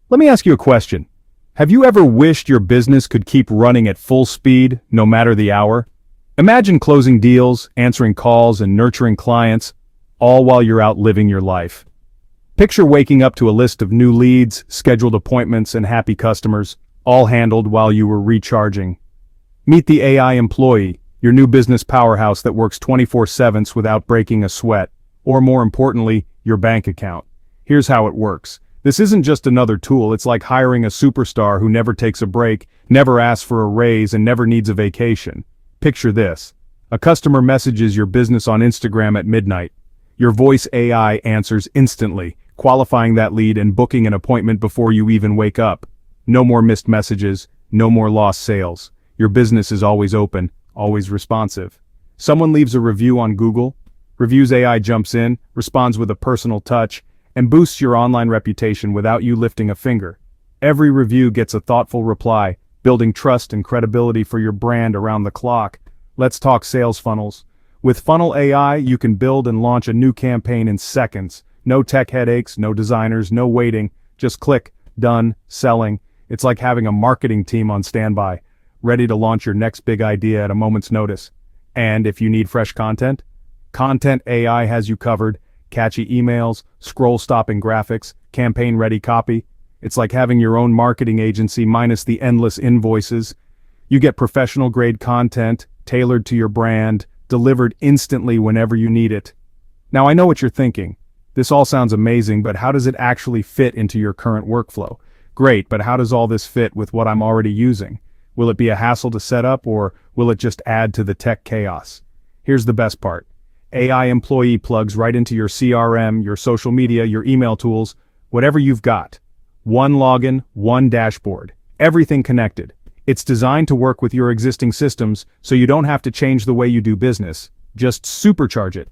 Let me ask you a question. Have you ever wished your business could keep running at full speed, no matter the hour? Imagine closing deals, answering calls, and nurturing clients, all while you're out living your life. Picture waking up to a list of new leads, scheduled appointments, and happy customers, all handled while you were recharging. Meet the AI employee, your new business powerhouse that works 24/7 without breaking a sweat, or more importantly, your bank account. Here's how it works. This isn't just another tool, it's like hiring a superstar who never takes a break, never asks for a raise, and never needs a vacation. Picture this. A customer messages your business on Instagram at midnight. Your voice AI answers instantly, qualifying that lead and booking an appointment before you even wake up. No more missed messages, no more lost sales. Your business is always open, always responsive. Someone leaves a review on Google, Reviews AI jumps in, responds with a personal touch, and boosts your online reputation without you lifting a finger. Every review gets a thoughtful reply, building trust and credibility for your brand around the clock. Let's talk sales funnels. With Funnel AI, you can build and launch a new campaign in seconds. No tech headaches, no designers, no waiting. Just click, done, selling. It's like having a marketing team on standby, ready to launch your next big idea at a moment's notice. And if you need fresh content, Content AI has you covered. Catchy emails, scroll-stopping graphics, campaign-ready copy. It's like having your own marketing agency minus the endless invoices. You get professional-grade content, tailored to your brand, delivered instantly whenever you need it. Now I know what you're thinking. This all sounds amazing, but how does it actually fit into your current workflow? Great, but how does all this fit with what I'm already using? Will it be a hassle to set up, or will it just add to the tech chaos? Here's the best part. AI Employee plugs right into your CRM, your social media, your email tools, whatever you've got. One login, one dashboard. Everything connected. It's designed to work with your existing systems, so you don't have to change the way you do business. Just supercharge it.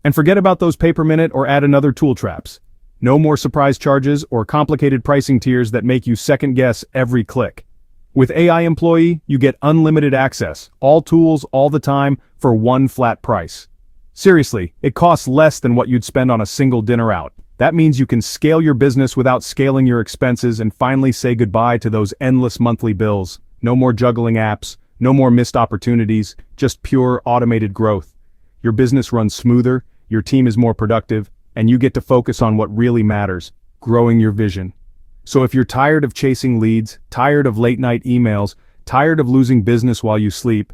And forget about those pay-per-minute or add another tool traps. No more surprise charges or complicated pricing tiers that make you second-guess every click. With AI Employee, you get unlimited access, all tools, all the time, for one flat price. Seriously, it costs less than what you'd spend on a single dinner out. That means you can scale your business without scaling your expenses and finally say goodbye to those endless monthly bills. No more juggling apps, no more missed opportunities, just pure automated growth. Your business runs smoother, your team is more productive, and you get to focus on what really matters, growing your vision. So if you're tired of chasing leads, tired of late-night emails, tired of losing business while you sleep,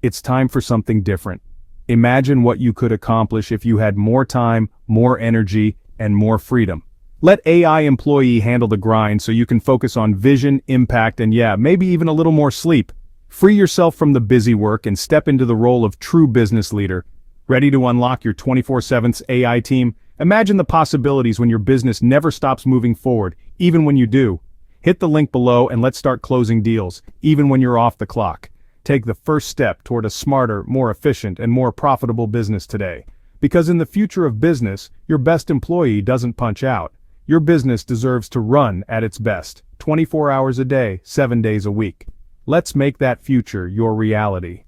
it's time for something different. Imagine what you could accomplish if you had more time, more energy, and more freedom. Let AI Employee handle the grind so you can focus on vision, impact, and maybe even a little more sleep. Free yourself from the busy work and step into the role of true business leader. Ready to unlock your 24/7 AI team? Imagine the possibilities when your business never stops moving forward, even when you do. Hit the link below and let's start closing deals, even when you're off the clock. Take the first step toward a smarter, more efficient, and more profitable business today. Because in the future of business, your best employee doesn't punch out. Your business deserves to run at its best, 24 hours a day, 7 days a week. Let's make that future your reality.